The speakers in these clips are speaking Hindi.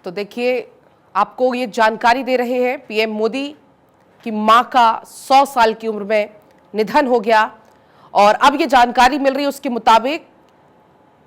तो देखिए, आपको ये जानकारी दे रहे हैं, पीएम मोदी की मां का 100 साल की उम्र में निधन हो गया और अब ये जानकारी मिल रही है, उसके मुताबिक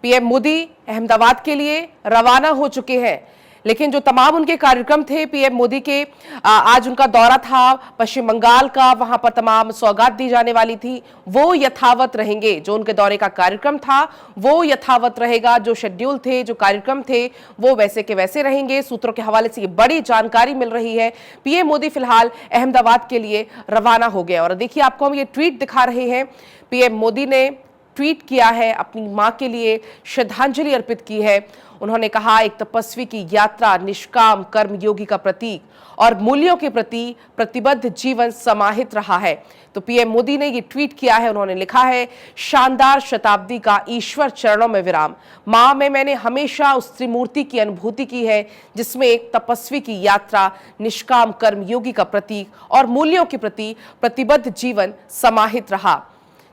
पीएम मोदी अहमदाबाद के लिए रवाना हो चुके हैं। लेकिन जो तमाम उनके कार्यक्रम थे पीएम मोदी के, आज उनका दौरा था पश्चिम बंगाल का, वहां पर तमाम सौगात दी जाने वाली थी, वो यथावत रहेंगे। जो उनके दौरे का कार्यक्रम था वो यथावत रहेगा, जो शेड्यूल थे, जो कार्यक्रम थे, वो वैसे के वैसे रहेंगे। सूत्रों के हवाले से ये बड़ी जानकारी मिल रही है। पीएम मोदी फिलहाल अहमदाबाद के लिए रवाना हो गए और देखिए, आपको हम ये ट्वीट दिखा रहे हैं। पीएम मोदी ने ट्वीट किया है, अपनी मां के लिए श्रद्धांजलि अर्पित की है। उन्होंने कहा, एक तपस्वी की यात्रा निष्काम कर्मयोगी का प्रतीक और मूल्यों के प्रति प्रतिबद्ध जीवन समाहित रहा है। तो पीएम मोदी ने ये ट्वीट किया है। उन्होंने लिखा है, शानदार शताब्दी का ईश्वर चरणों में विराम। मां में मैंने हमेशा उस त्रिमूर्ति की अनुभूति की है जिसमें एक तपस्वी की यात्रा निष्काम कर्मयोगी का प्रतीक और मूल्यों के प्रति प्रतिबद्ध जीवन समाहित रहा।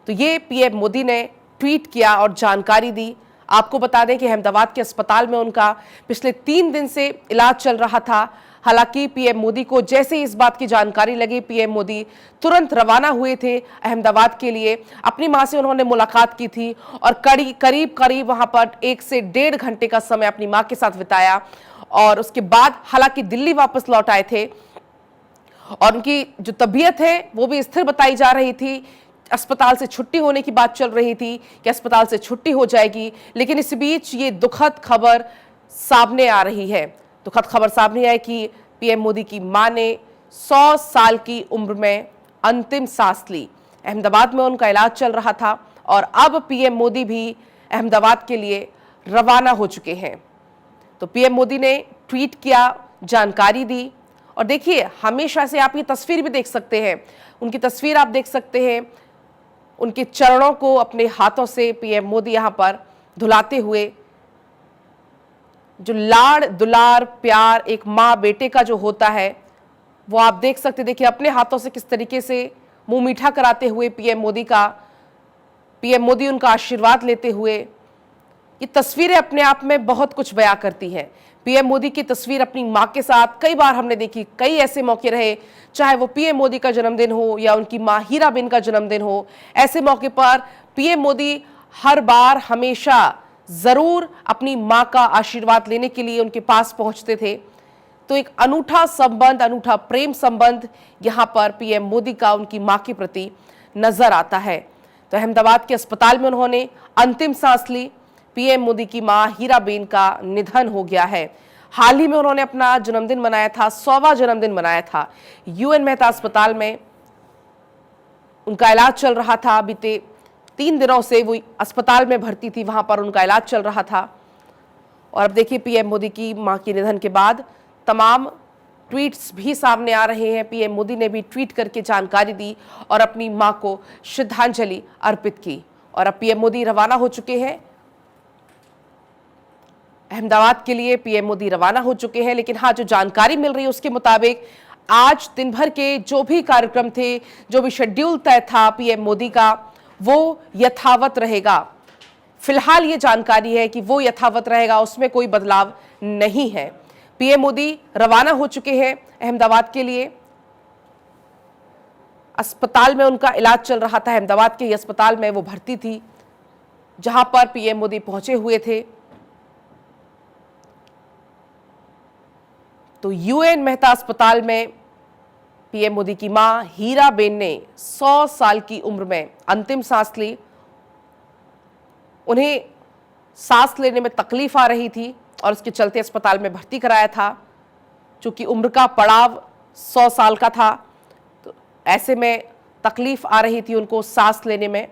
तो ये पीएम मोदी ने ट्वीट किया और जानकारी दी। आपको बता दें कि अहमदाबाद के अस्पताल में उनका पिछले 3 दिन से इलाज चल रहा था। हालांकि पीएम मोदी को जैसे ही इस बात की जानकारी लगी, पीएम मोदी तुरंत रवाना हुए थे अहमदाबाद के लिए। अपनी मां से उन्होंने मुलाकात की थी और करीब वहां पर 1 से 1.5 घंटे का समय अपनी मां के साथ बिताया और उसके बाद हालांकि दिल्ली वापस लौट आए थे और उनकी जो तबीयत है वो भी स्थिर बताई जा रही थी। अस्पताल से छुट्टी होने की बात चल रही थी कि अस्पताल से छुट्टी हो जाएगी, लेकिन इस बीच ये दुखद खबर सामने आ रही है। दुखद खबर सामने आई कि पीएम मोदी की मां ने 100 साल की उम्र में अंतिम सांस ली। अहमदाबाद में उनका इलाज चल रहा था और अब पीएम मोदी भी अहमदाबाद के लिए रवाना हो चुके हैं। तो पीएम मोदी ने ट्वीट किया, जानकारी दी और देखिए, हमेशा से आप ये तस्वीर भी देख सकते हैं, उनकी तस्वीर आप देख सकते हैं, उनके चरणों को अपने हाथों से पीएम मोदी यहां पर धुलाते हुए। जो लाड़ दुलार प्यार एक मां बेटे का जो होता है वो आप देख सकते हैं। देखिए, अपने हाथों से किस तरीके से मुंह मीठा कराते हुए पीएम मोदी उनका आशीर्वाद लेते हुए। ये तस्वीरें अपने आप में बहुत कुछ बयां करती हैं। पीएम मोदी की तस्वीर अपनी मां के साथ कई बार हमने देखी, कई ऐसे मौके रहे, चाहे वो पीएम मोदी का जन्मदिन हो या उनकी मां हीराबेन का जन्मदिन हो। ऐसे मौके पर पीएम मोदी हर बार हमेशा जरूर अपनी मां का आशीर्वाद लेने के लिए उनके पास पहुंचते थे। तो एक अनूठा संबंध, अनूठा प्रेम संबंध यहां पर पीएम मोदी का उनकी मां के प्रति नजर आता है। तो अहमदाबाद के अस्पताल में उन्होंने अंतिम सांस ली। पीएम मोदी की मां हीराबेन का निधन हो गया है। हाल ही में उन्होंने अपना जन्मदिन मनाया था, 100वां जन्मदिन मनाया था। यूएन मेहता अस्पताल में उनका इलाज चल रहा था। बीते 3 दिनों से वो अस्पताल में भर्ती थी, वहां पर उनका इलाज चल रहा था। और अब देखिए, पीएम मोदी की मां के निधन के बाद तमाम ट्वीट्स भी सामने आ रहे हैं। पीएम मोदी ने भी ट्वीट करके जानकारी दी और अपनी मां को श्रद्धांजलि अर्पित की। और अब पीएम मोदी रवाना हो चुके हैं अहमदाबाद के लिए। पीएम मोदी रवाना हो चुके हैं, लेकिन हाँ, जो जानकारी मिल रही है उसके मुताबिक आज दिन भर के जो भी कार्यक्रम थे, जो भी शेड्यूल तय था पीएम मोदी का, वो यथावत रहेगा। फिलहाल ये जानकारी है कि वो यथावत रहेगा, उसमें कोई बदलाव नहीं है। पीएम मोदी रवाना हो चुके हैं अहमदाबाद के लिए। अस्पताल में उनका इलाज चल रहा था। अहमदाबाद के ही अस्पताल में वो भर्ती थी जहां पर पीएम मोदी पहुंचे हुए थे। तो यूएन मेहता अस्पताल में पीएम मोदी की मां हीराबेन ने 100 साल की उम्र में अंतिम सांस ली। उन्हें सांस लेने में तकलीफ आ रही थी और उसके चलते अस्पताल में भर्ती कराया था। चूंकि उम्र का पड़ाव 100 साल का था, तो ऐसे में तकलीफ आ रही थी उनको सांस लेने में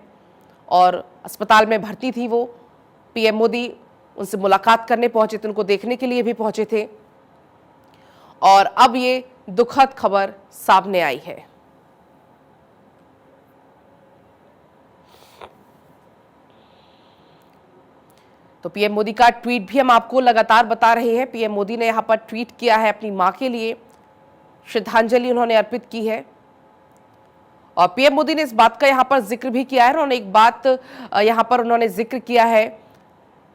और अस्पताल में भर्ती थी वो। पीएम मोदी उनसे मुलाकात करने पहुंचे थे, उनको देखने के लिए भी पहुंचे थे और अब ये दुखद खबर सामने आई है। तो पीएम मोदी का ट्वीट भी हम आपको लगातार बता रहे हैं। पीएम मोदी ने यहां पर ट्वीट किया है, अपनी मां के लिए श्रद्धांजलि उन्होंने अर्पित की है और पीएम मोदी ने इस बात का यहां पर जिक्र भी किया है। उन्होंने एक बात यहां पर उन्होंने जिक्र किया है,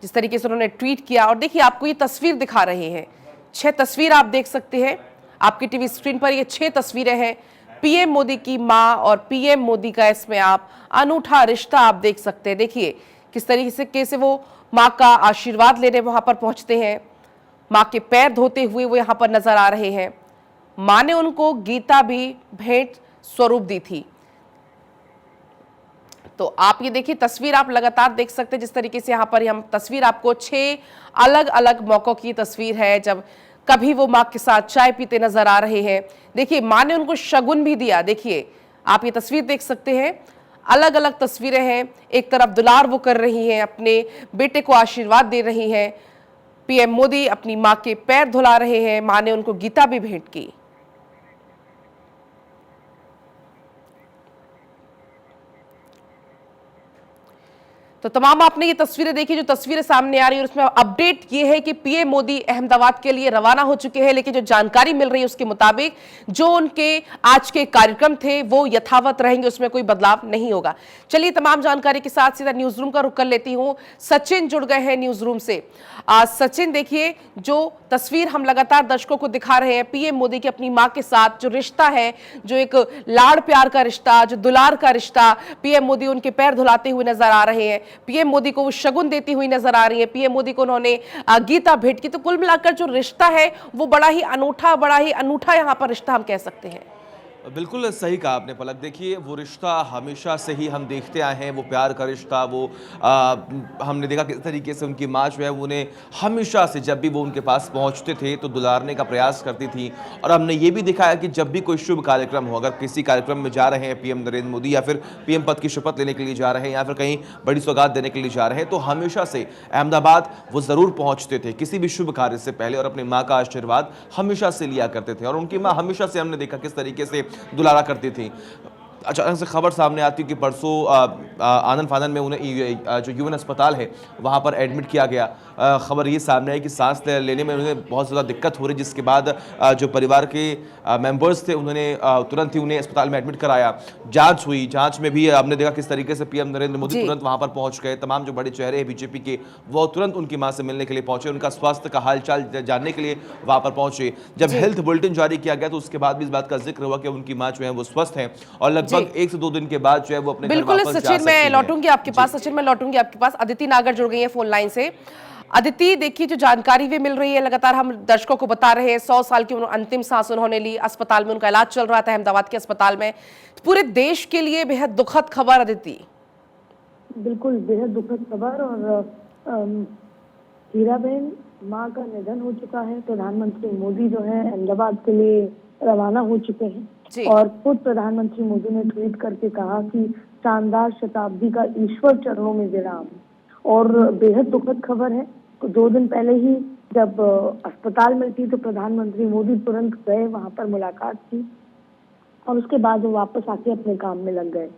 जिस तरीके से उन्होंने ट्वीट किया। और देखिए, आपको ये तस्वीर दिखा रहे हैं, 6 तस्वीर आप देख सकते हैं आपकी टीवी स्क्रीन पर। ये 6 तस्वीरें हैं पीएम मोदी की मां और पीएम मोदी का। इसमें आप अनूठा रिश्ता आप देख सकते हैं। देखिए किस तरीके से कैसे वो मां का आशीर्वाद लेने वहां पर पहुंचते हैं, मां के पैर धोते हुए वो यहां पर नजर आ रहे हैं। मां ने उनको गीता भी भेंट स्वरूप दी थी। तो आप ये देखिए तस्वीर आप लगातार देख सकते हैं जिस तरीके से यहां पर हम तस्वीर आपको 6 अलग अलग मौकों की तस्वीर है जब कभी वो मां के साथ चाय पीते नजर आ रहे हैं। देखिए मां ने उनको शगुन भी दिया। देखिए आप ये तस्वीर देख सकते हैं, अलग अलग तस्वीरें हैं। एक तरफ दुलार वो कर रही हैं, अपने बेटे को आशीर्वाद दे रही हैं। पीएम मोदी अपनी मां के पैर धुला रहे हैं, मां ने उनको गीता भी भेंट की। तो तमाम आपने ये तस्वीरें देखी, जो तस्वीरें सामने आ रही है उसमें अपडेट ये है कि पीएम मोदी अहमदाबाद के लिए रवाना हो चुके हैं, लेकिन जो जानकारी मिल रही है उसके मुताबिक जो उनके आज के कार्यक्रम थे वो यथावत रहेंगे, उसमें कोई बदलाव नहीं होगा। चलिए तमाम जानकारी के साथ सीधा न्यूज रूम का रुख कर लेती हूँ। सचिन जुड़ गए हैं न्यूज रूम से। सचिन देखिए जो तस्वीर हम लगातार दर्शकों को दिखा रहे हैं पीएम मोदी की अपनी मां के साथ जो रिश्ता है, जो एक लाड़ प्यार का रिश्ता, जो दुलार का रिश्ता, पीएम मोदी उनके पैर धुलाते हुए नजर आ रहे हैं, पीएम मोदी को वो शगुन देती हुई नजर आ रही है, पीएम मोदी को उन्होंने गीता भेंट की। तो कुल मिलाकर जो रिश्ता है वो बड़ा ही अनूठा, बड़ा ही अनूठा यहाँ पर रिश्ता हम कह सकते हैं। बिल्कुल सही कहा आपने पलक। देखिए वो रिश्ता हमेशा से ही हम देखते आए हैं, वो प्यार का रिश्ता। वो हमने देखा किस तरीके से उनकी माँ जो है वो उन्हें हमेशा से जब भी वो उनके पास पहुंचते थे तो दुलारने का प्रयास करती थी। और हमने ये भी देखा है कि जब भी कोई शुभ कार्यक्रम हो, अगर किसी कार्यक्रम में जा रहे हैं पीएम नरेंद्र मोदी या फिर पीएम पद की शपथ लेने के लिए जा रहे हैं या फिर कहीं बड़ी सौगात देने के लिए जा रहे हैं, तो हमेशा से अहमदाबाद वो ज़रूर पहुँचते थे किसी भी शुभ कार्य से पहले और अपनी माँ का आशीर्वाद हमेशा से लिया करते थे। और उनकी माँ हमेशा से हमने देखा किस तरीके से दुलारा करती थी। अचानक से खबर सामने आती कि परसों आनन फानन में उन्हें जो यूएन अस्पताल है वहाँ पर एडमिट किया गया। खबर ये सामने आई कि सांस लेने में उन्हें बहुत ज़्यादा दिक्कत हो रही, जिसके बाद जो परिवार के मेंबर्स थे उन्होंने तुरंत ही उन्हें अस्पताल में एडमिट कराया। जांच हुई, जांच में भी हमने देखा किस तरीके से पीएम नरेंद्र मोदी तुरंत वहाँ पर पहुँच गए। तमाम जो बड़े चेहरे हैं बीजेपी के वो तुरंत उनकी माँ से मिलने के लिए पहुँचे, उनका स्वास्थ्य का हालचाल जानने के लिए वहाँ पर पहुँचे। जब हेल्थ बुलेटिन जारी किया गया तो उसके बाद भी इस बात का जिक्र हुआ कि उनकी माँ जो है वो स्वस्थ हैं और लगभग 1 से 2 दिन के बाद जो है वो अपने घर वापस जा सकती हैं। सचिन मैं लौटूंगी आपके पास, सचिन मैं लौटूंगी आपके पास। अदिति नागर जुड़ गई है फोन लाइन से। अदिति देखिए जो जानकारी भी मिल रही है, लगातार हम दर्शकों को बता रहे हैं 100 साल की अंतिम सांस उन्होंने ली, अस्पताल में उनका इलाज चल रहा था अहमदाबाद के अस्पताल में। पूरे देश के लिए बेहद दुखद खबर अदिति। बिल्कुल बेहद दुखद खबर। और हीराबेन माँ का निधन हो चुका है। प्रधानमंत्री मोदी जो है अहमदाबाद के लिए रवाना हो चुके हैं और खुद प्रधानमंत्री मोदी ने ट्वीट करके कहा कि शानदार शताब्दी का ईश्वर चरणों में विराम। और बेहद दुखद खबर है। 2 दिन पहले ही जब अस्पताल में थी तो प्रधानमंत्री मोदी तुरंत गए, वहां पर मुलाकात की और उसके बाद वो वापस आके अपने काम में लग गए।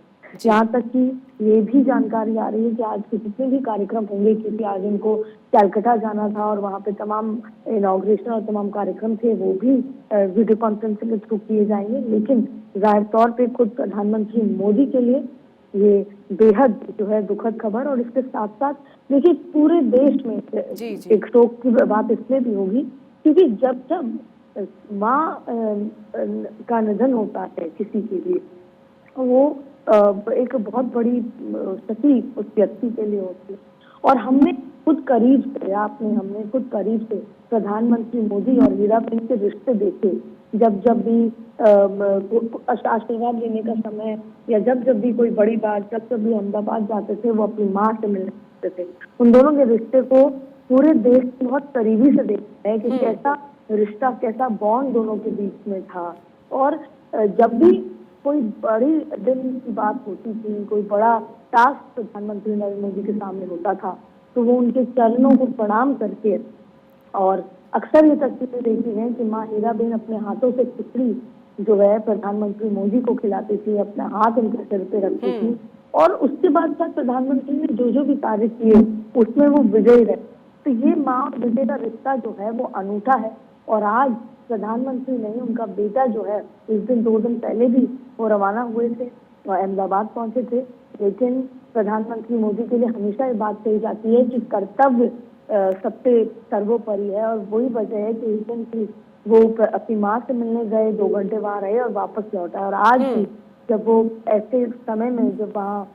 यहाँ तक कि ये भी जानकारी आ रही है कि आज के जितने भी कार्यक्रम होंगे, क्योंकि आज उनको कैलकाटा जाना था और वहाँ पे तमाम इनॉग्रेशन और तमाम कार्यक्रम थे, वो भी वीडियो कॉन्फ्रेंसिंग के थ्रू किए जाएंगे। लेकिन जाहिर तौर पे खुद प्रधानमंत्री मोदी के लिए ये बेहद जो है दुखद खबर। और इसके साथ साथ देखिए पूरे देश में एक शोक की बात इसलिए भी होगी क्योंकि जब जब माँ का निधन होता है किसी के लिए, वो एक बहुत बड़ी क्षति उस व्यक्ति के लिए होती है। और हमने खुद करीब से प्रधानमंत्री मोदी और हीराबेन के रिश्ते देखे। जब जब भी आशीर्वाद लेने का समय या जब जब भी कोई बड़ी बात, जब जब भी अहमदाबाद जाते थे वो अपनी माँ से मिलते थे। उन दोनों के रिश्ते को पूरे देश बहुत करीबी से देखते हैं कि कैसा रिश्ता, कैसा बॉन्ड दोनों के बीच में था। और जब भी कोई बड़ी दिन की बात होती थी, कोई बड़ा टास्क प्रधानमंत्री नरेंद्र मोदी के सामने होता था, तो वो उनके चरणों को प्रणाम करके, और अक्सर ये तस्वीरें देखी हैं कि माँ हीराबेन अपने हाथों से खिचड़ी जो है प्रधानमंत्री मोदी को खिलाती थी, अपना हाथ उनके सिर पे रखती थी और उसके बाद प्रधानमंत्री ने जो जो भी कार्य किए उसमें वो विजयी रहे। तो ये माँ और बेटे का रिश्ता जो है वो अनूठा है। और आज प्रधानमंत्री नहीं, उनका बेटा जो है इस दिन 2 दिन पहले भी वो रवाना हुए थे और अहमदाबाद पहुंचे थे। लेकिन प्रधानमंत्री मोदी के लिए हमेशा ये बात कही जाती है कि कर्तव्य सबसे सर्वोपरि है। और वही वजह है कि उस दिन की वो अपनी माँ से मिलने गए, 2 घंटे वहाँ रहे और वापस लौट आए। और आज भी जब वो ऐसे समय में जब वहाँ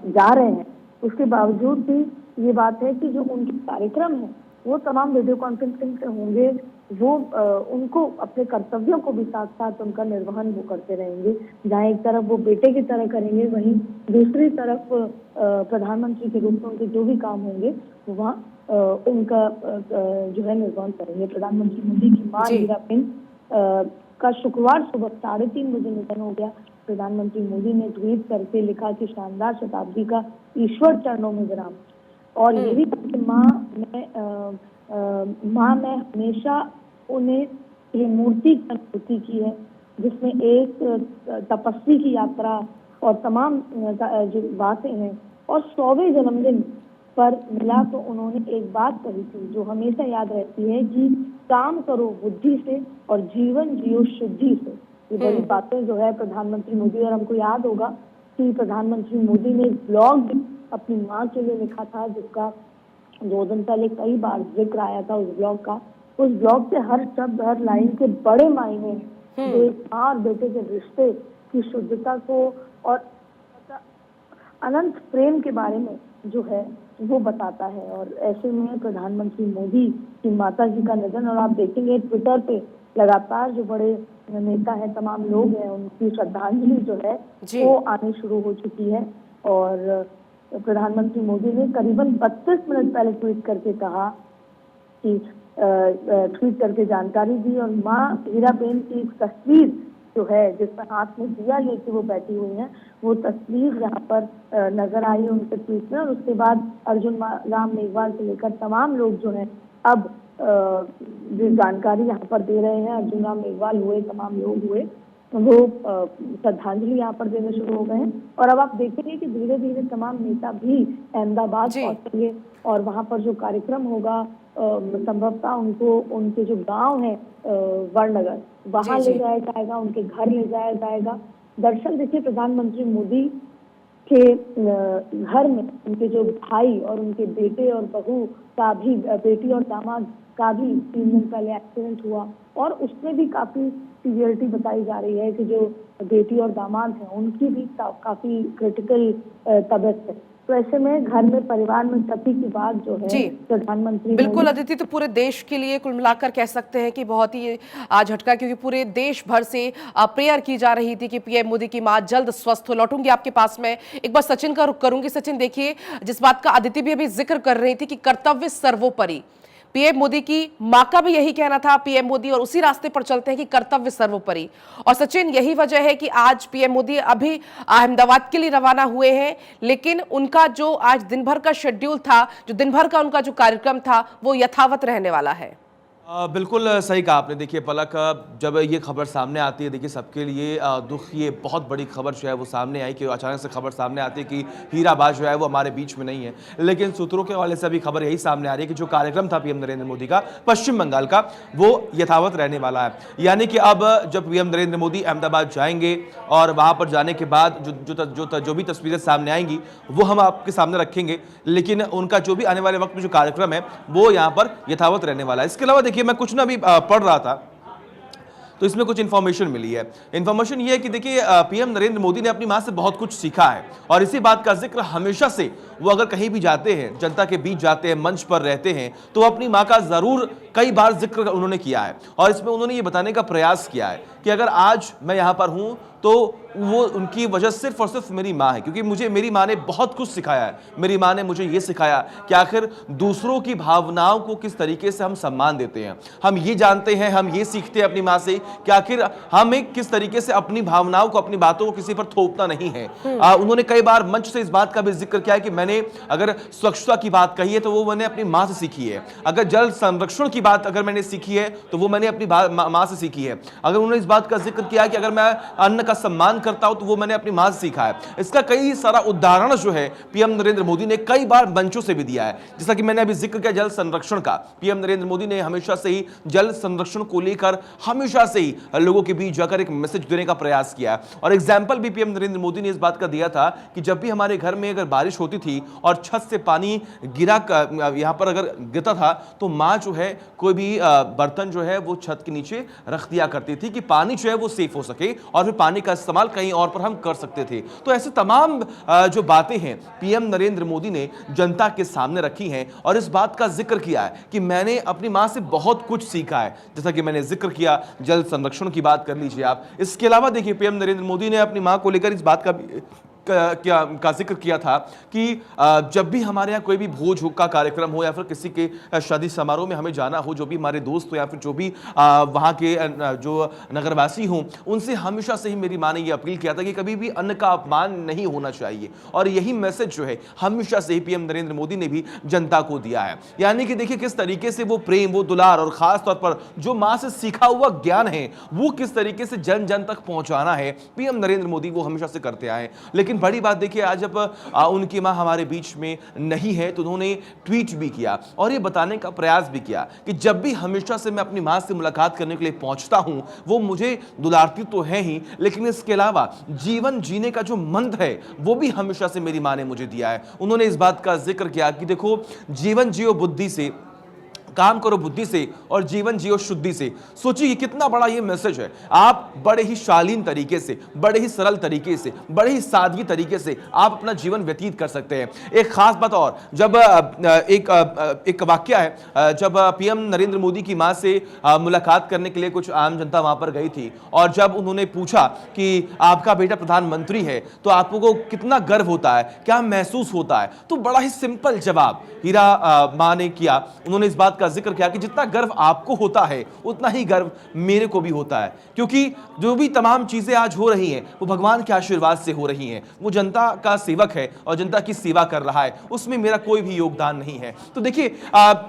जा रहे हैं, उसके बावजूद भी ये बात है कि जो उनके कार्यक्रम है वो तमाम वीडियो कॉन्फ्रेंसिंग से होंगे। वो उनको अपने कर्तव्यों को भी साथ साथ उनका निर्वहन वो करते रहेंगे। जहाँ एक तरफ वो बेटे की तरह करेंगे, वहीं दूसरी तरफ प्रधानमंत्री के रूप में उनके जो भी काम होंगे वो वहाँ उनका जो है निर्वहन करेंगे। प्रधानमंत्री मोदी की मां हीराबेन का शुक्रवार सुबह 3:30 बजे निधन हो गया। प्रधानमंत्री मोदी ने ट्वीट करके लिखा कि शानदार शताब्दी का ईश्वर चरणों में विराम। और ये भी कहा कि माँ मैं हमेशा उन्हें ये मूर्ति की अनुभूति की है, जिसमें एक तपस्वी की यात्रा और तमाम जो बातें हैं। और 100वें जन्मदिन पर मिला तो उन्होंने एक बात कही थी जो हमेशा याद रहती है कि काम करो बुद्धि से और जीवन जियो शुद्धि से। ये बड़ी बातें जो है प्रधानमंत्री मोदी। और हमको याद होगा कि प्रधानमंत्री मोदी ने एक ब्लॉग भी अपनी माँ के लिए लिखा था, जिसका 2 दिन पहले कई बार जिक्र आया था उस ब्लॉग का। उस ब्लॉग से हर शब्द हर लाइन के बड़े मायने जो एक माँ और बेटे के रिश्ते की शुद्धता को और अनंत प्रेम के बारे में जो है वो बताता है। और ऐसे में प्रधानमंत्री मोदी की माता जी का निधन, और आप देखेंगे ट्विटर पे लगातार जो बड़े नेता हैं, तमाम लोग हैं, उनकी श्रद्धांजलि जो है वो आनी शुरू हो चुकी है। और प्रधानमंत्री मोदी ने करीबन 32 मिनट पहले ट्वीट करके कहा कि ट्वीट करके जानकारी दी। और माँ हीराबेन की एक तस्वीर जो है जिसमें हाथ में दिया लेके वो बैठी हुई हैं, वो तस्वीर यहाँ पर नजर आई उनके ट्वीट में। और उसके बाद अर्जुन राम मेघवाल से लेकर तमाम लोग जो हैं अब जो जानकारी यहाँ पर दे रहे हैं, अर्जुन राम मेघवाल हुए, तमाम लोग हुए, वो श्रद्धांजलि यहाँ पर देने शुरू हो गए हैं। और अब आप देखेंगे कि धीरे धीरे तमाम नेता भी अहमदाबाद पहुंचेंगे और वहाँ पर जो कार्यक्रम होगा संभवतः उनको उनके जो गांव है वड़नगर, वहाँ ले जाया जाएगा, उनके घर ले जाया जाएगा। दरअसल देखिए प्रधानमंत्री मोदी के घर में उनके जो भाई और उनके बेटे और बहू का भी, बेटी और दामाद का भी 3 दिन पहले एक्सीडेंट हुआ। और उसमें भी काफी सीवियरिटी बताई जा रही है कि जो बेटी और दामाद हैं उनकी भी काफी क्रिटिकल तबीयत है। तो ऐसे में घर में परिवार में क्षति की बात जो है प्रधानमंत्री बिल्कुल अदिति, तो पूरे देश के लिए कुल मिलाकर कह सकते हैं कि बहुत ही झटका, क्योंकि पूरे देश भर से प्रेयर की जा रही थी कि पीएम मोदी की मां जल्द स्वस्थ हो। लौटूंगी आपके पास में, एक बार सचिन का रुख करूंगी। सचिन देखिए, जिस बात का अदिति भी अभी जिक्र कर रही थी कि कर्तव्य सर्वोपरि, पीएम मोदी की मां का भी यही कहना था। पीएम मोदी और उसी रास्ते पर चलते हैं कि कर्तव्य सर्वोपरि। और सचिन, यही वजह है कि आज पीएम मोदी अभी अहमदाबाद के लिए रवाना हुए हैं, लेकिन उनका जो आज दिन भर का शेड्यूल था, जो दिन भर का उनका जो कार्यक्रम था, वो यथावत रहने वाला है। बिल्कुल सही कहा आपने। देखिए पलक, जब ये खबर सामने आती है, देखिए सबके लिए दुख, ये बहुत बड़ी खबर जो है वो सामने आई कि अचानक से खबर सामने आती है कि हीराबा जो है वो हमारे बीच में नहीं है। लेकिन सूत्रों के हवाले से अभी खबर यही सामने आ रही है कि जो कार्यक्रम था पीएम नरेंद्र मोदी का पश्चिम बंगाल का, वो यथावत रहने वाला है। यानी कि अब जब पीएम नरेंद्र मोदी अहमदाबाद जाएंगे और वहाँ पर जाने के बाद जो भी तस्वीरें सामने आएंगी वो हम आपके सामने रखेंगे, लेकिन उनका जो भी आने वाले वक्त में जो कार्यक्रम है वो यहाँ पर यथावत रहने वाला है। इसके अलावा देखिए, मैं कुछ ना अभी पढ़ रहा था तो इसमें कुछ इन्फॉर्मेशन मिली है। इन्फॉर्मेशन ये है कि देखिए पीएम नरेंद्र मोदी ने अपनी मां से बहुत कुछ सीखा है और इसी बात का जिक्र हमेशा से वो अगर कहीं भी जाते हैं, जनता के बीच जाते हैं, मंच पर रहते हैं, तो अपनी मां का जरूर कई बार जिक्र उन्होंने किया है। और इसमें उन्होंने ये बताने का प्रयास किया है कि अगर आज मैं यहां पर हूं तो वो उनकी वजह सिर्फ और सिर्फ मेरी मां है, क्योंकि मुझे मेरी मां ने बहुत कुछ सिखाया है। मेरी मां ने मुझे ये सिखाया कि आखिर दूसरों की भावनाओं को किस तरीके से हम सम्मान देते हैं। हम ये जानते हैं, हम ये सीखते हैं अपनी मां से कि आखिर हमें किस तरीके से अपनी भावनाओं को, अपनी बातों को किसी पर थोपना नहीं है। उन्होंने कई बार मंच से इस बात का भी जिक्र किया है कि मैंने अगर स्वच्छता की बात कही है तो वो मैंने अपनी मां से सीखी है। अगर जल संरक्षण की बात अगर मैंने सीखी है तो वो मैंने अपनी मां से सीखी है। अगर उन्होंने इस बात का जिक्र किया कि अगर मैं अन्न का सम्मान करता हूं तो वो मैंने अपनी मां से सीखा है। इसका कई सारा उदाहरण जो है पीएम नरेंद्र मोदी ने कई बार मंचों से भी दिया है। जैसा कि मैंने अभी जिक्र किया जल संरक्षण का, पीएम नरेंद्र मोदी ने हमेशा से ही जल संरक्षण को लेकर हमेशा से ही लोगों के बीच जाकर एक मैसेज देने का प्रयास किया है। और एग्जाम्पल भी पीएम नरेंद्र मोदी ने इस बात का दिया था कि जब भी हमारे घर में अगर बारिश होती थी और छत से पानी गिरा, यहां पर अगर गिरता था तो मां जो है कोई भी बर्तन जो है वो छत के नीचे रख दिया करती थी कि पानी जो है वो सेफ हो सके और फिर पानी का इस्तेमाल कहीं और पर हम कर सकते थे। तो ऐसे तमाम जो बातें हैं पीएम नरेंद्र मोदी ने जनता के सामने रखी हैं और इस बात का जिक्र किया है कि मैंने अपनी मां से बहुत कुछ सीखा है। जैसा कि मैंने जिक्र किया जल संरक्षण की बात कर लीजिए आप। इसके अलावा देखिए पीएम नरेंद्र मोदी ने अपनी मां को लेकर इस बात का जिक्र किया था कि जब भी हमारे यहाँ कोई भी भोज का कार्यक्रम हो या फिर किसी के शादी समारोह में हमें जाना हो, जो भी हमारे दोस्त हो या फिर जो भी वहाँ के जो नगरवासी हों, उनसे हमेशा से ही मेरी मां ने ये अपील किया था कि कभी भी अन्न का अपमान नहीं होना चाहिए। और यही मैसेज जो है हमेशा से ही पीएम नरेंद्र मोदी ने भी जनता को दिया है। यानी कि देखिए किस तरीके से वो प्रेम, वो दुलार और खास तौर पर जो मां से सीखा हुआ ज्ञान है वो किस तरीके से जन जन तक पहुंचाना है पीएम नरेंद्र मोदी वो हमेशा से करते आए। लेकिन बड़ी बात देखिए आज जब उनकी मां हमारे बीच में नहीं है तो उन्होंने ट्वीट भी किया और ये बताने का प्रयास भी किया कि जब भी हमेशा से मैं अपनी मां से मुलाकात करने के लिए पहुंचता हूं वो मुझे दुलारती तो है ही, लेकिन इसके अलावा जीवन जीने का जो मंत्र है वो भी हमेशा से मेरी मां ने मुझे दिया है। उन्होंने इस बात का जिक्र किया कि देखो जीवन जियो बुद्धि से, काम करो बुद्धि से और जीवन जियो शुद्धि से। सोचिए कितना बड़ा ये मैसेज है। आप बड़े ही शालीन तरीके से, बड़े ही सरल तरीके से, बड़े ही सादगी तरीके से आप अपना जीवन व्यतीत कर सकते हैं। एक खास बात और, जब एक वाक्य है, जब पीएम नरेंद्र मोदी की मां से मुलाकात करने के लिए कुछ आम जनता वहां पर गई थी और जब उन्होंने पूछा कि आपका बेटा प्रधानमंत्री है तो आपको कितना गर्व होता है, क्या महसूस होता है, तो बड़ा ही सिंपल जवाब हीरा मां ने किया। उन्होंने इस बात का जिक्र किया कि जितना गर्व आपको होता है उतना ही गर्व मेरे को भी होता है, क्योंकि जो भी तमाम चीजें आज हो रही हैं वो भगवान के आशीर्वाद से हो रही हैं। वो जनता का सेवक है और जनता की सेवा कर रहा है, उसमें मेरा कोई भी योगदान नहीं है। तो देखिए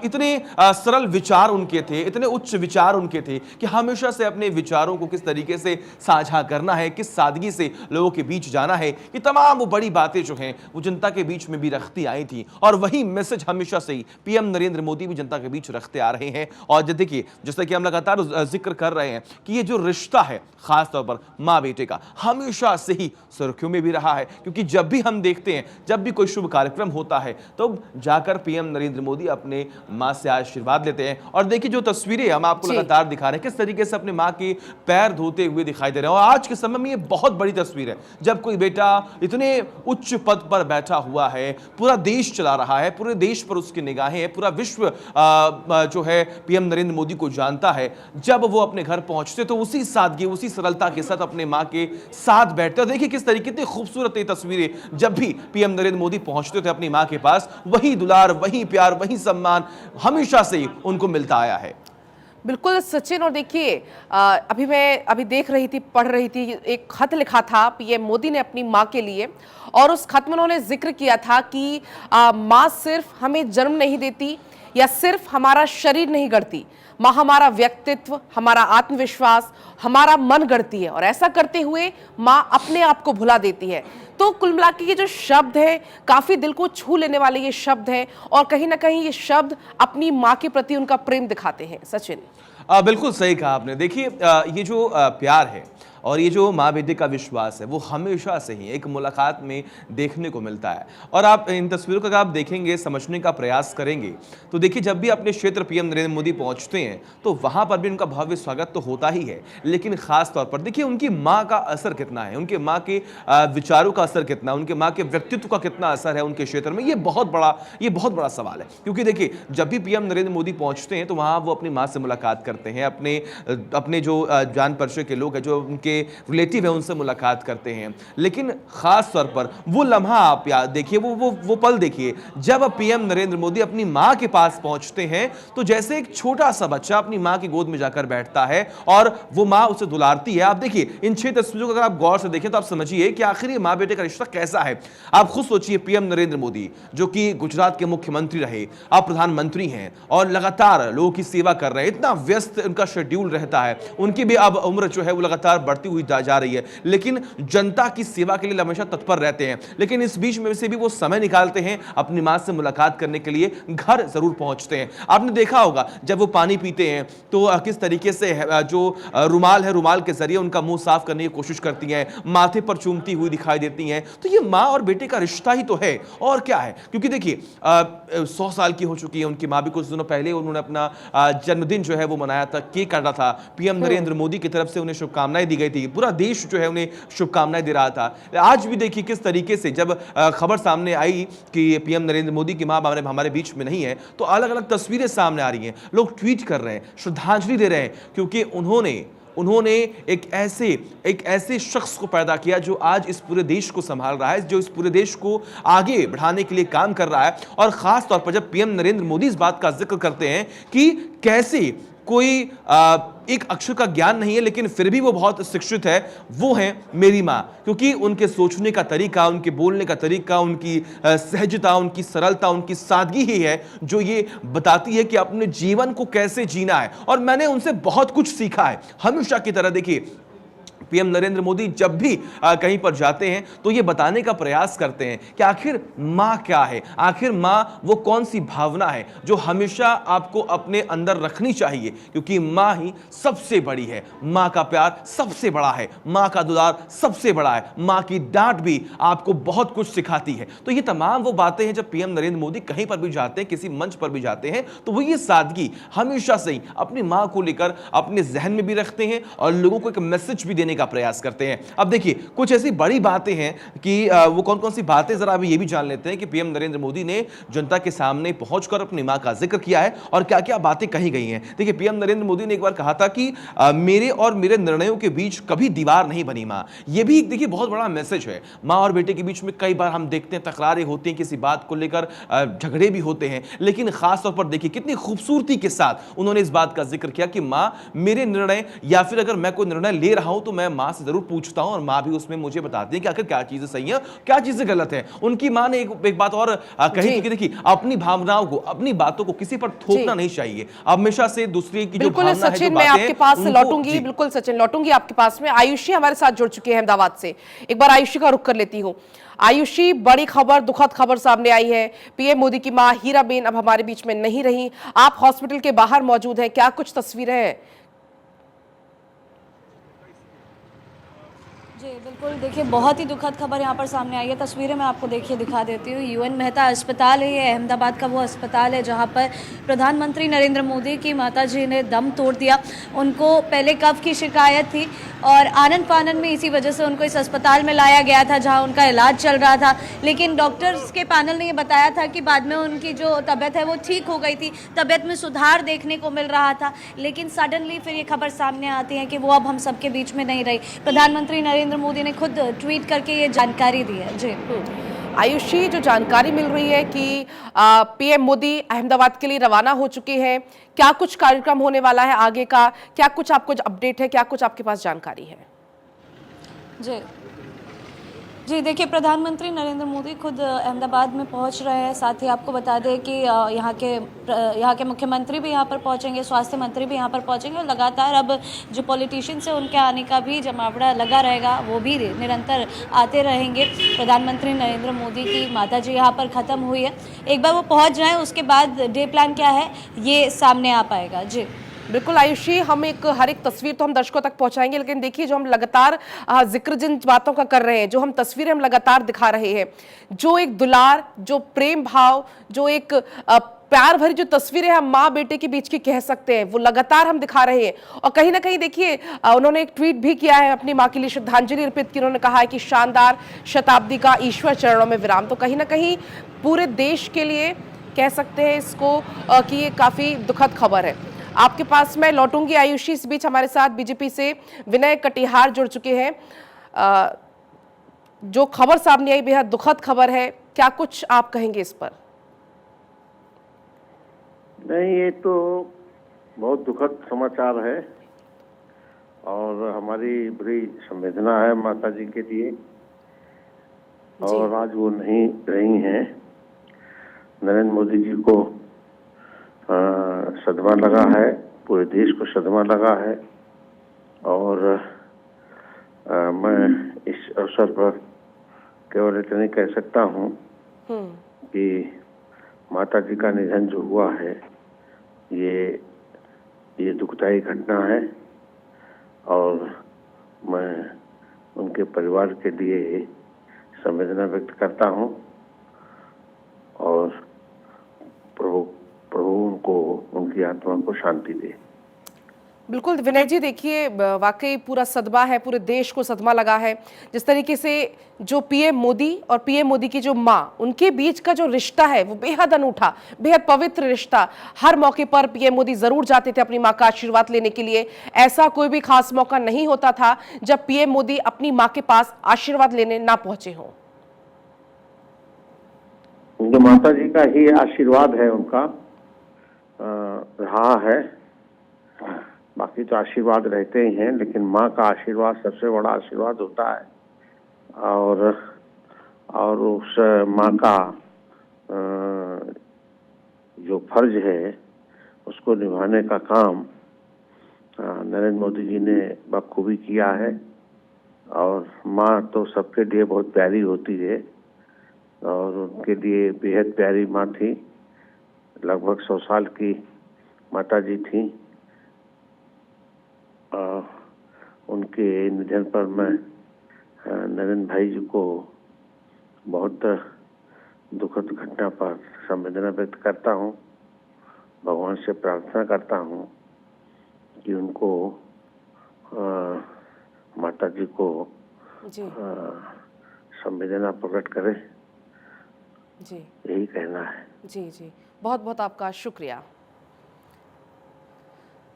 इतने सरल विचार उनके थे, इतने उच्च विचार उनके थे कि हमेशा से अपने विचारों को किस तरीके से साझा करना है, किस सादगी से लोगों के बीच जाना है, कि तमाम वो बड़ी बातें जो हैं वो जनता के बीच में भी रखती आई थी। और वही मैसेज हमेशा से ही पीएम नरेंद्र मोदी भी जनता के बीच रखते आ रहे हैं। और देखिए जैसा कि हम लगातार जिक्र कर रहे हैं कि ये जो रिश्ता है खास तौर पर मां बेटे का हमेशा से ही सुर्खियों में भी रहा है, क्योंकि जब भी हम देखते हैं, जब भी कोई शुभ कार्यक्रम होता है तो जाकर पीएम नरेंद्र मोदी अपने मां से आशीर्वाद लेते हैं। और देखिए जो तस्वीरें हम आपको लगातार दिखा रहे हैं किस तरीके से अपने मां के पैर धोते हुए दिखाई दे रहे हैं। और आज के समय में ये बहुत बड़ी तस्वीर है जब कोई बेटा इतने उच्च पद पर बैठा हुआ है, पूरा देश चला रहा है, पूरे देश पर उसकी निगाहें हैं, पूरा विश्व जो है पीएम नरेंद्र मोदी को जानता है। जब वो अपने घर पहुंचते तो उसी सादगी, उसी सरलता के साथ अपने मां के साथ बैठते। देखिए किस तरीके से खूबसूरत ये तस्वीरें, जब भी पीएम नरेंद्र मोदी पहुंचते थे अपनी मां के पास, वही दुलार, वही प्यार, वही सम्मान हमेशा से उनको मिलता आया है। बिल्कुल सचिन। और देखिए अभी देख रही थी, पढ़ रही थी, एक खत लिखा था पीएम मोदी ने अपनी मां के लिए और उस खत में उन्होंने जिक्र किया था कि मां सिर्फ हमें जन्म नहीं देती या सिर्फ हमारा शरीर नहीं गढ़ती, मां हमारा व्यक्तित्व, हमारा आत्मविश्वास, हमारा मन गढ़ती है। और ऐसा करते हुए मां अपने आप को भुला देती है। तो कुल मिला के ये जो शब्द है काफी दिल को छू लेने वाले ये शब्द हैं और कहीं ना कहीं ये शब्द अपनी मां के प्रति उनका प्रेम दिखाते हैं। सचिन बिल्कुल सही कहा आपने। देखिए ये जो प्यार है और ये जो माँ बेटे का विश्वास है वो हमेशा से ही एक मुलाकात में देखने को मिलता है। और आप इन तस्वीरों का आप देखेंगे, समझने का प्रयास करेंगे तो देखिए जब भी अपने क्षेत्र पीएम नरेंद्र मोदी पहुंचते हैं तो वहां पर भी उनका भव्य स्वागत तो होता ही है, लेकिन खास तौर पर देखिए उनकी माँ का असर कितना है, उनके माँ के विचारों का असर कितना, उनके माँ के व्यक्तित्व का कितना असर है उनके क्षेत्र में, ये बहुत बड़ा सवाल है। क्योंकि देखिए जब भी पीएम नरेंद्र मोदी पहुंचते हैं तो वहां वो अपनी माँ से मुलाकात करते हैं, अपने जो जान परिचय के लोग हैं, जो उनके रिलेटिव है, उनसे मुलाकात करते हैं। लेकिन खास तौर पर वो लम्हा आप याद देखिए, वो पल देखिए जब पीएम नरेंद्र मोदी अपनी मां के पास पहुंचते हैं तो जैसे एक छोटा सा बच्चा अपनी मां की गोद में जाकर बैठता है और वो मां उसे दुलारती है। आप देखिए इन 6 तस्वीरों को अगर आप गौर से देखें तो आप समझिए कि आखिर ये मां बेटे का रिश्ता कैसा है। आप खुद सोचिए, पीएम नरेंद्र मोदी जो कि गुजरात के मुख्यमंत्री रहे, अब प्रधानमंत्री हैं और लगातार लोगों की सेवा कर रहे हैं, इतना व्यस्त उनका शेड्यूल रहता है, उनकी भी अब उम्र जो है वो लगातार बढ़ती हुई जा रही है, लेकिन जनता की सेवा के लिए हमेशा तत्पर रहते हैं। लेकिन इस बीच में से भी वो समय निकालते हैं अपनी मां से मुलाकात करने के लिए, घर जरूर पहुंचते हैं। आपने देखा होगा जब वो पानी पीते हैं तो किस तरीके से जो रुमाल है, रुमाल के जरिए उनका मुंह साफ करने की कोशिश करती हैं, माथे पर चूमती हुई दिखाई देती हैं। तो ये मां और बेटे का रिश्ता ही तो है, और क्या है। क्योंकि देखिए 100 साल की हो चुकी है उनकी मां भी। कुछ दिनों पहले उन्होंने अपना जन्मदिन जो है वो मनाया था, केक काटा था, पीएम नरेंद्र मोदी की तरफ से उन्हें शुभकामनाएं दी गई थी, पूरा देश जो है उन्हें शुभकामनाएं दे रहा था। आज भी देखिए किस तरीके से जब खबर सामने आई कि पीएम नरेंद्र मोदी की मां हमारे बीच में नहीं है, तो अलग अलग तस्वीरें सामने आ रही हैं, लोग ट्वीट कर रहे हैं, श्रद्धांजलि दे रहे हैं, क्योंकि उन्होंने एक ऐसे शख्स को पैदा किया जो आज इस पूरे देश को संभाल रहा है, जो इस पूरे देश को आगे बढ़ाने के लिए काम कर रहा है। और खास तौर पर जब पीएम नरेंद्र मोदी इस बात का जिक्र करते हैं कि कैसे कोई एक अक्षर का ज्ञान नहीं है लेकिन फिर भी वो बहुत शिक्षित है, वो है मेरी मां। क्योंकि उनके सोचने का तरीका, उनके बोलने का तरीका, उनकी सहजता, उनकी सरलता, उनकी सादगी ही है जो ये बताती है कि अपने जीवन को कैसे जीना है। और मैंने उनसे बहुत कुछ सीखा है। हमेशा की तरह देखिए पीएम नरेंद्र मोदी जब भी कहीं पर जाते हैं तो ये बताने का प्रयास करते हैं कि आखिर मां क्या है, आखिर मां वो कौन सी भावना है जो हमेशा आपको अपने अंदर रखनी चाहिए, क्योंकि मां ही सबसे बड़ी है। मां का प्यार सबसे बड़ा है, मां का दुलार सबसे बड़ा है, मां की डांट भी आपको बहुत कुछ सिखाती है। तो ये तमाम वो बातें हैं, जब पीएम नरेंद्र मोदी कहीं पर भी जाते हैं, किसी मंच पर भी जाते हैं, तो वो ये सादगी हमेशा से ही अपनी मां को लेकर अपने जहन में भी रखते हैं और लोगों को एक मैसेज भी देने का प्रयास करते हैं। अब देखिए कुछ ऐसी बड़ी बातें हैं कि वो कौन कौन सी बातें, जरा अभी ये भी जान लेते हैं कि पीएम नरेंद्र मोदी ने जनता के सामने पहुंचकर अपनी मां का जिक्र किया है और क्या क्या बातें कही गई हैं। देखिए पीएम नरेंद्र मोदी ने एक बार कहा था कि मेरे और मेरे निर्णयों के बीच कभी दीवार नहीं बनी मां। ये भी देखिए बहुत बड़ा मैसेज है। मां और बेटे के बीच में कई बार हम देखते हैं तकरारें होती हैं, किसी बात को लेकर झगड़े भी होते हैं, लेकिन खास तौर पर देखिए कितनी खूबसूरती के साथ उन्होंने इस बात का जिक्र किया कि मां मेरे निर्णय, या फिर अगर मैं कोई निर्णय ले रहा हूं तो मैं मां से जरूर पूछता हूं और मां भी उसमें मुझे बताती है कि आखिर क्या चीजें सही है, क्या चीजें गलत है। उनकी मां ने एक बात और कही थी कि देखिए अपनी भावनाओं को, अपनी बातों को किसी पर थोपना नहीं चाहिए, हमेशा से दूसरे की जो भावना है, जो सचिन मैं आपके पास लौटूंगी, बिल्कुल सचिन लौटूंगी आपके पास में। आयुषी हमारे साथ जुड़ चुके हैं अहमदाबाद से, एक बार आयुषी का रुख कर लेती हूं। आयुषी, बड़ी खबर, दुखद खबर सामने आई है। पीएम मोदी की मां हीराबेन अब हमारे बीच में नहीं रही। आप हॉस्पिटल के बाहर मौजूद हैं, क्या कुछ तस्वीरें हैं? जी बिल्कुल, देखिए बहुत ही दुखद खबर यहाँ पर सामने आई है। तस्वीरें मैं आपको देखिए दिखा देती हूँ। यूएन मेहता अस्पताल है, ये अहमदाबाद का वो अस्पताल है जहाँ पर प्रधानमंत्री नरेंद्र मोदी की माताजी ने दम तोड़ दिया। उनको पहले कफ की शिकायत थी और आनन फानन में इसी वजह से उनको इस अस्पताल में लाया गया था जहाँ उनका इलाज चल रहा था। लेकिन डॉक्टर्स के पैनल ने ये बताया था कि बाद में उनकी जो तबीयत है वो ठीक हो गई थी, तबीयत में सुधार देखने को मिल रहा था। लेकिन सडनली फिर ये खबर सामने आती है कि वो अब हम सबके बीच में नहीं रही। प्रधानमंत्री नरेंद्र मोदी ने खुद ट्वीट करके ये जानकारी दी है। जी आयुषी, जो जानकारी मिल रही है कि पीएम मोदी अहमदाबाद के लिए रवाना हो चुके हैं, क्या कुछ कार्यक्रम होने वाला है आगे का, क्या कुछ आपको अपडेट है, क्या कुछ आपके पास जानकारी है? जी देखिए, प्रधानमंत्री नरेंद्र मोदी खुद अहमदाबाद में पहुंच रहे हैं। साथ ही आपको बता दें कि यहाँ के मुख्यमंत्री भी यहाँ पर पहुंचेंगे, स्वास्थ्य मंत्री भी यहाँ पर पहुंचेंगे और लगातार अब जो पॉलिटिशियंस है उनके आने का भी जमावड़ा लगा रहेगा, वो भी निरंतर आते रहेंगे। प्रधानमंत्री नरेंद्र मोदी की माताजी यहाँ पर ख़त्म हुई है, एक बार वो पहुँच जाएँ उसके बाद डे प्लान क्या है ये सामने आ पाएगा। जी बिल्कुल आयुषी, हम हर एक तस्वीर तो हम दर्शकों तक पहुंचाएंगे, लेकिन देखिए जो हम लगातार जिक्र जिन बातों का कर रहे हैं, जो हम तस्वीरें हम लगातार दिखा रहे हैं, जो एक दुलार, जो प्रेम भाव, जो एक प्यार भरी जो तस्वीरें हम माँ बेटे के बीच की कह सकते हैं, वो लगातार हम दिखा रहे हैं। और कहीं ना कहीं देखिए उन्होंने एक ट्वीट भी किया है, अपनी माँ के लिए श्रद्धांजलि अर्पित की। उन्होंने कहा है कि शानदार शताब्दी का ईश्वर चरणों में विराम। तो कहीं ना कहीं पूरे देश के लिए कह सकते हैं इसको कि ये काफी दुखद खबर है। आपके पास मैं लौटूंगी आयुषी। इस बीच हमारे साथ बीजेपी से विनय कटिहार जुड़ चुके हैं। जो खबर सामने आई बेहद दुखद खबर है, क्या कुछ आप कहेंगे इस पर? नहीं, ये तो बहुत दुखद समाचार है और हमारी बड़ी संवेदना है माता जी के लिए। और आज वो नहीं रही हैं। नरेंद्र मोदी जी को सदमा लगा है, पूरे देश को सदमा लगा है। और मैं इस अवसर पर केवल इतना कह सकता हूँ कि माता जी का निधन जो हुआ है ये दुखदायी घटना है और मैं उनके परिवार के लिए संवेदना व्यक्त करता हूँ और प्रभु उनको, उनकी आत्मा को शांति दे। बिल्कुल विनय जी, देखिए वाकई पूरा सदमा है, पूरे देश को सदमा लगा है। जिस तरीके से जो पीएम मोदी और पीएम मोदी की जो माँ, उनके बीच का जो रिश्ता है वो बेहद अनूठा, बेहद पवित्र रिश्ता। हर मौके पर पीएम मोदी जरूर जाते थे अपनी माँ का आशीर्वाद लेने के लिए। ऐसा कोई भी खास मौका नहीं होता था जब पीएम मोदी अपनी माँ के पास आशीर्वाद लेने ना पहुंचे हों। उनके माता जी का ही आशीर्वाद है, उनका रहा है। बाकी तो आशीर्वाद रहते ही हैं, लेकिन माँ का आशीर्वाद सबसे बड़ा आशीर्वाद होता है। और उस माँ का जो फर्ज है उसको निभाने का काम नरेंद्र मोदी जी ने बखूबी किया है। और माँ तो सबके लिए बहुत प्यारी होती है और उनके लिए बेहद प्यारी माँ थी। लगभग 100 साल की माता जी थी। उनके निधन पर मैं नरेंद्र भाई जी को बहुत दुखद घटना पर संवेदना व्यक्त करता हूँ। भगवान से प्रार्थना करता हूँ कि उनको माता जी को संवेदना प्रकट करे। जी, यही कहना है। जी जी, बहुत बहुत आपका शुक्रिया।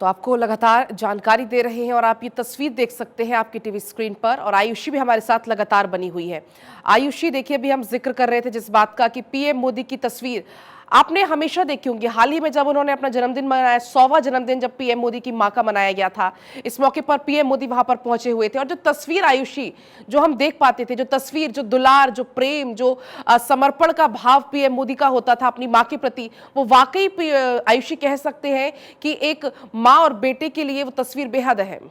तो आपको लगातार जानकारी दे रहे हैं और आप ये तस्वीर देख सकते हैं आपकी टीवी स्क्रीन पर। और आयुषी भी हमारे साथ लगातार बनी हुई है। आयुषी, देखिए अभी हम जिक्र कर रहे थे जिस बात का कि पीएम मोदी की तस्वीर आपने हमेशा देखी होंगी। हाल ही में जब उन्होंने अपना जन्मदिन मनाया, 100वां जन्मदिन जब पीएम मोदी की मां का मनाया गया था, इस मौके पर पीएम मोदी वहां पर पहुंचे हुए थे। और जो तस्वीर आयुषी जो हम देख पाते थे, जो तस्वीर, जो दुलार, जो प्रेम, जो समर्पण का भाव पीएम मोदी का होता था अपनी मां के प्रति, वो वाकई आयुषी कह सकते हैं कि एक मां और बेटे के लिए वो तस्वीर बेहद अहम।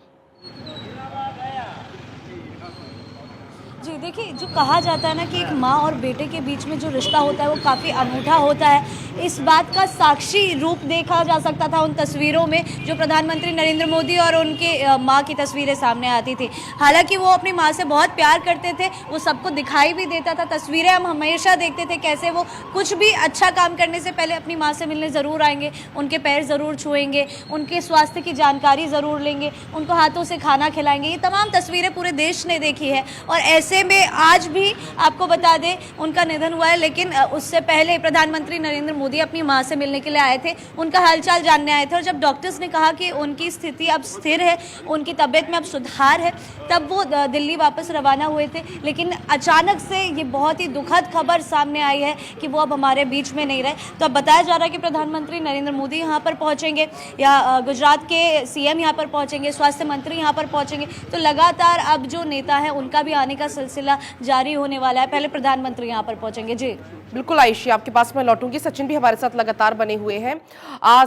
जी देखिए, जो कहा जाता है ना कि एक माँ और बेटे के बीच में जो रिश्ता होता है वो काफ़ी अनूठा होता है, इस बात का साक्षी रूप देखा जा सकता था उन तस्वीरों में जो प्रधानमंत्री नरेंद्र मोदी और उनके माँ की तस्वीरें सामने आती थी। हालांकि वो अपनी माँ से बहुत प्यार करते थे, वो सबको दिखाई भी देता था। तस्वीरें हम हमेशा देखते थे कैसे वो कुछ भी अच्छा काम करने से पहले अपनी माँ से मिलने ज़रूर आएंगे, उनके पैर ज़रूर छुएंगे, उनके स्वास्थ्य की जानकारी ज़रूर लेंगे, उनको हाथों से खाना खिलाएंगे। ये तमाम तस्वीरें पूरे देश ने देखी है। और ऐसे में आज भी आपको बता दें उनका निधन हुआ है, लेकिन उससे पहले प्रधानमंत्री नरेंद्र मोदी अपनी मां से मिलने के लिए आए थे, उनका हालचाल जानने आए थे। और जब डॉक्टर्स ने कहा कि उनकी स्थिति अब स्थिर है, उनकी तबीयत में अब सुधार है, तब वो दिल्ली वापस रवाना हुए थे। लेकिन अचानक से ये बहुत ही दुखद खबर सामने आई है कि वो अब हमारे बीच में नहीं रहे। तो अब बताया जा रहा है कि प्रधानमंत्री नरेंद्र मोदी यहाँ पर पहुँचेंगे या गुजरात के सीएम यहाँ पर पहुँचेंगे, स्वास्थ्य मंत्री यहाँ पर पहुँचेंगे। तो लगातार अब जो नेता है उनका भी आने का सिलसिला जारी होने वाला है। पहले प्रधानमंत्री यहाँ पर पहुंचेंगे। जी बिल्कुल आयुषी, आपके पास मैं लौटूंगी। सचिन भी हमारे साथ लगातार बने हुए हैं।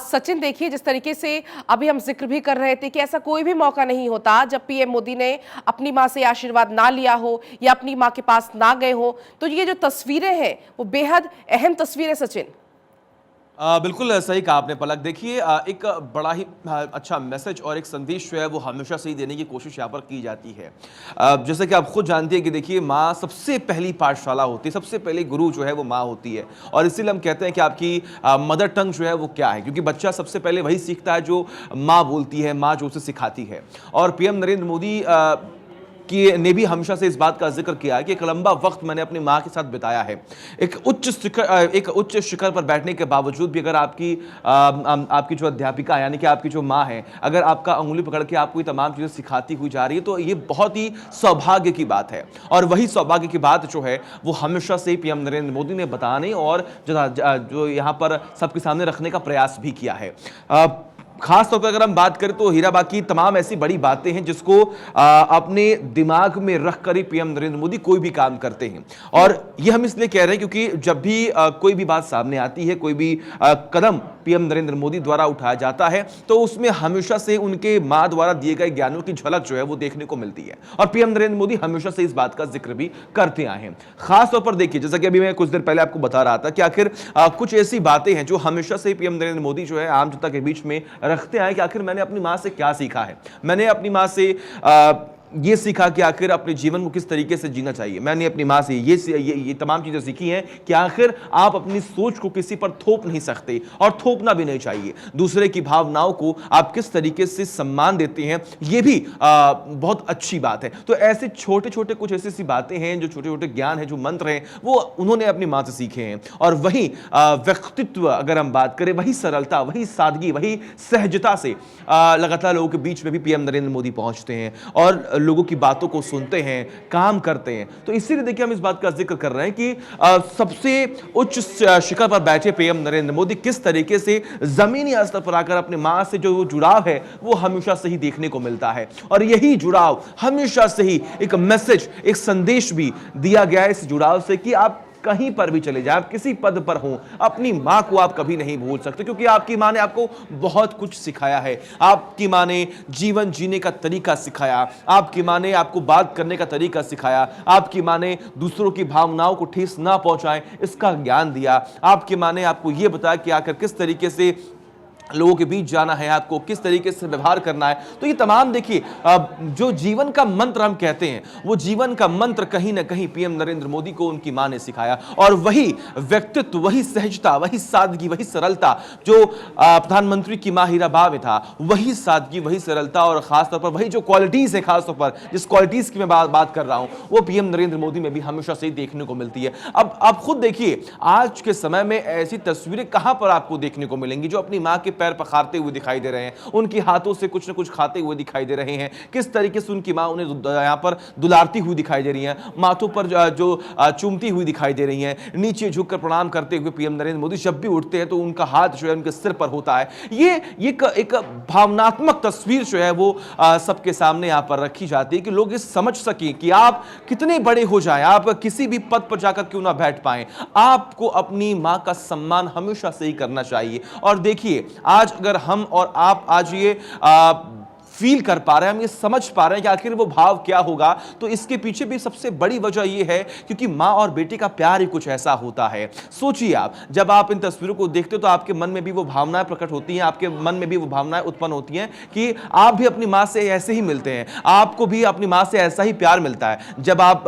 सचिन, देखिए जिस तरीके से अभी हम जिक्र भी कर रहे थे कि ऐसा कोई भी मौका नहीं होता जब पीएम मोदी ने अपनी मां से आशीर्वाद ना लिया हो या अपनी मां के पास ना गए हो। तो ये जो तस्वीरें हैं वो बेहद अहम तस्वीरें। सचिन, बिल्कुल सही कहा आपने पलक। देखिए एक बड़ा ही अच्छा मैसेज और एक संदेश जो है वो हमेशा से ही देने की कोशिश यहाँ पर की जाती है। जैसे कि आप खुद जानते हैं कि देखिए माँ सबसे पहली पाठशाला होती है, सबसे पहले गुरु जो है वो माँ होती है। और इसीलिए हम कहते हैं कि आपकी मदर टंग जो है वो क्या है, क्योंकि बच्चा सबसे पहले वही सीखता है जो माँ बोलती है, माँ जो उसे सिखाती है। और पीएम नरेंद्र मोदी ने भी हमेशा से इस बात का जिक्र किया है कि एक लंबा वक्त मैंने अपनी माँ के साथ बिताया है। एक उच्च शिखर पर बैठने के बावजूद भी अगर आपकी जो अध्यापिका यानी कि आपकी जो माँ है, अगर आपका उंगली पकड़ के आपको ये तमाम चीज़ें सिखाती हुई जा रही है, तो ये बहुत ही सौभाग्य की बात है। और वही सौभाग्य की बात जो है वो हमेशा से पीएम नरेंद्र मोदी ने बताने और जो यहाँ पर सबके सामने रखने का प्रयास भी किया है। खास तौर पर अगर हम बात करें तो हीरा बाकी तमाम ऐसी बड़ी बातें हैं जिसको अपने दिमाग में रखकर ही पीएम नरेंद्र मोदी कोई भी काम करते हैं। और ये हम इसलिए कह रहे हैं क्योंकि जब भी कोई भी बात सामने आती है, कोई भी कदम पीएम नरेंद्र मोदी द्वारा उठाया जाता है, तो उसमें हमेशा से उनके मां द्वारा दिए गए ज्ञानों की झलक जो है वो देखने को मिलती है। और पीएम नरेंद्र मोदी हमेशा से इस बात का जिक्र भी करते आए हैं। खास तौर पर देखिए, जैसा कि अभी मैं कुछ देर पहले आपको बता रहा था कि आखिर कुछ ऐसी बातें हैं जो हमेशा से पीएम नरेंद्र मोदी जो है आम जनता के बीच में रखते आए कि आखिर मैंने अपनी मां से क्या सीखा है, मैंने अपनी मां से ये सीखा कि आखिर अपने जीवन को किस तरीके से जीना चाहिए, मैंने अपनी मां से ये तमाम चीजें सीखी हैं कि आखिर आप अपनी सोच को किसी पर थोप नहीं सकते और थोपना भी नहीं चाहिए। दूसरे की भावनाओं को आप किस तरीके से सम्मान देते हैं, ये भी बहुत अच्छी बात है। तो ऐसे छोटे छोटे कुछ ऐसी सी बातें हैं, जो छोटे छोटे ज्ञान हैं, जो मंत्र हैं, वो उन्होंने अपनी मां से सीखे हैं। और वही व्यक्तित्व अगर हम बात करें, वही सरलता, वही सादगी, वही सहजता से लगातार लोगों के बीच में भी पीएम नरेंद्र मोदी पहुंचते हैं और लोगों की बातों को सुनते हैं, काम करते हैं। तो इसीलिए देखिए हम इस बात का जिक्र कर रहे हैं कि सबसे उच्च शिखर पर बैठे पीएम नरेंद्र मोदी किस तरीके से जमीनी स्तर पर आकर अपने मां से जो जुड़ाव है वो हमेशा से ही देखने को मिलता है। और यही जुड़ाव हमेशा से ही एक मैसेज, एक संदेश भी दिया गया है इस जुड़ाव से कि आप कहीं पर भी चले जाएं, आप किसी पद पर हों, अपनी मां को आप कभी नहीं भूल सकते, क्योंकि आपकी मां ने आपको बहुत कुछ सिखाया है। आपकी मां ने जीवन जीने का तरीका सिखाया, आपकी मां ने आपको बात करने का तरीका सिखाया, आपकी मां ने दूसरों की भावनाओं को ठेस ना पहुंचाएं इसका ज्ञान दिया, आपकी मां ने आपको यह बताया कि आखिर किस तरीके से लोगों के बीच जाना है, आपको किस तरीके से व्यवहार करना है। तो ये तमाम देखिए जो जीवन का मंत्र हम कहते हैं, वो जीवन का मंत्र कहीं ना कहीं पीएम नरेंद्र मोदी को उनकी मां ने सिखाया। और वही व्यक्तित्व, वही सहजता, वही सादगी, वही सरलता जो प्रधानमंत्री की मां हीराबा में था, वही सादगी, वही सरलता और खासतौर पर वही जो क्वालिटीज है, खासतौर पर जिस क्वालिटीज की मैं बात कर रहा हूं, वो पीएम नरेंद्र मोदी में भी हमेशा से देखने को मिलती है। अब आप खुद देखिए, आज के समय में ऐसी तस्वीरें कहां पर आपको देखने को मिलेंगी जो अपनी मां के पैर पखारते हुए दिखाई दे रहे हैं, उनके हाथों से कुछ न कुछ खाते हुए दिखाई दे रहे हैं, किस तरीके से उनकी मां उन्हें यहां पर दुलारती हुई दिखाई दे रही हैं, माथों पर जो चूमती हुई दिखाई दे रही हैं, नीचे झुककर प्रणाम करते हुए पीएम नरेंद्र मोदी जब भी उठते हैं तो उनका हाथ जो है उनके सिर पर होता है। ये एक भावनात्मक तस्वीर जो है वो सबके सामने यहां पर रखी जाती है कि लोग ये समझ सकें कि आप कितने बड़े हो जाएं, आप किसी भी पद पर जाकर क्यों ना बैठ पाएं, आपको अपनी मां का सम्मान हमेशा से ही करना चाहिए। और देखिए, आज अगर हम और आप आज ये फील कर पा रहे हैं, हम ये समझ पा रहे हैं कि आखिर वो भाव क्या होगा, तो इसके पीछे भी सबसे बड़ी वजह ये है क्योंकि मां और बेटे का प्यार ही कुछ ऐसा होता है। सोचिए, आप जब आप इन तस्वीरों को देखते हो तो आपके मन में भी वो भावनाएं प्रकट होती हैं, आपके मन में भी वो भावनाएं उत्पन्न होती हैं कि आप भी अपनी मां से ऐसे ही मिलते हैं, आपको भी अपनी मां से ऐसा ही प्यार मिलता है। जब आप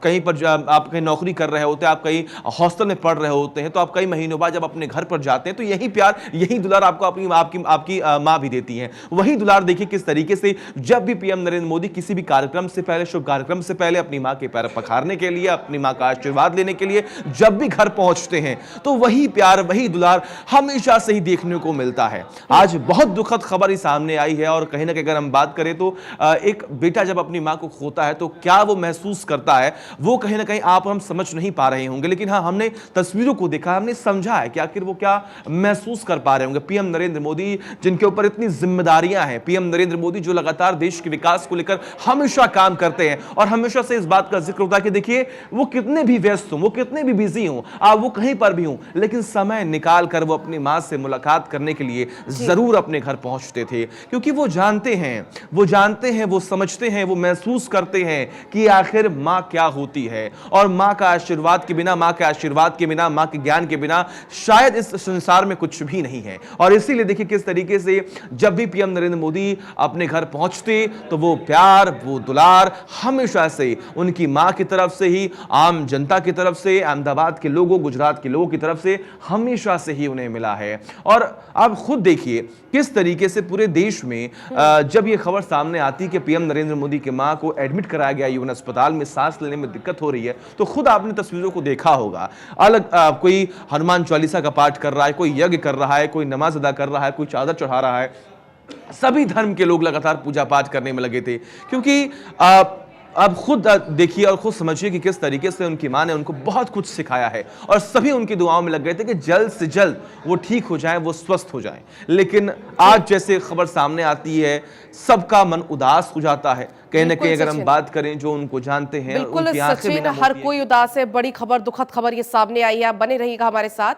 कहीं पर आप कहीं नौकरी कर रहे होते हैं, आप कहीं हॉस्टल में पढ़ रहे होते हैं, तो आप कई महीनों बाद जब अपने घर पर जाते हैं तो यही प्यार, यही दुलार आपको आपकी मां भी देती है। वही दुलार देखिए किस तरीके से जब भी पीएम नरेंद्र मोदी किसी भी कार्यक्रम से पहले, शुभ कार्यक्रम से पहले अपनी मां के पैर पखारने के लिए, अपनी मां का आशीर्वाद लेने के लिए जब भी घर पहुंचते हैं तो वही प्यार, वही दुलार हमेशा से ही देखने को मिलता है। आज बहुत दुखद खबर ही सामने आई है और कहीं ना कहीं अगर हम बात करें तो एक बेटा जब अपनी मां को खोता है तो क्या वो महसूस करता है, वो कहीं ना कहीं आप हम समझ नहीं पा रहे होंगे, लेकिन हाँ, हमने तस्वीरों को देखा, हमने समझा है कि आखिर वो क्या महसूस कर पा रहे होंगे। पीएम नरेंद्र मोदी जिनके ऊपर इतनी जिम्मेदारियां हैं, पीएम नरेंद्र मोदी जो लगातार देश के विकास को लेकर हमेशा काम करते हैं और हमेशा से इस बात का जिक्र होता है कि देखिए, वो कितने भी व्यस्त हों, वो कितने भी बिजी हों, आप वो कहीं पर भी हों, लेकिन समय निकाल कर वो अपनी मां से मुलाकात करने के लिए जरूर अपने घर पहुंचते थे, क्योंकि वो जानते हैं, वो समझते हैं, वो महसूस करते हैं कि आखिर मां क्या होती है। और मां का आशीर्वाद के बिना, मां के आशीर्वाद के बिना, मां के ज्ञान के बिना शायद इस संसार में कुछ भी नहीं है। और इसीलिए देखिए किस तरीके से जब भी पीएम नरेंद्र मोदी अपने घर पहुंचते तो वो प्यार, वो दुलार हमेशा से उनकी मां की तरफ से ही, आम जनता की तरफ से, अहमदाबाद के लोगों, गुजरात के लोगों की तरफ से हमेशा से ही उन्हें मिला है। और आप खुद देखिए किस तरीके से पूरे देश में जब ये खबर सामने आती कि पीएम नरेंद्र मोदी की मां को एडमिट कराया गया यूएन अस्पताल में, सांस लेने में दिक्कत हो रही है, तो खुद आपने तस्वीरों को देखा होगा। अलग कोई हनुमान चालीसा का पाठ कर रहा है, कोई यज्ञ कर रहा है, कोई नमाज अदा कर रहा है, कोई चादर चढ़ा रहा है, सभी धर्म के लोग लगातार पूजा पाठ करने में लगे थे, क्योंकि आप खुद देखिए और खुद समझिए कि किस तरीके से उनकी मां ने उनको बहुत कुछ सिखाया है और सभी उनकी दुआओं में लग गए थे कि जल्द से जल्द वो ठीक हो जाएं, वो स्वस्थ हो जाएं। लेकिन आज जैसे खबर सामने आती है, सबका मन उदास हो जाता है। कहीं ना कहीं अगर हम बात करें जो उनको जानते हैं, बिल्कुल उनकी आंखें भी सचिन, नम हर होती हैं। कोई उदास है। बड़ी खबर, दुखद खबर ये सामने आई है। आप बने रहिएगा हमारे साथ।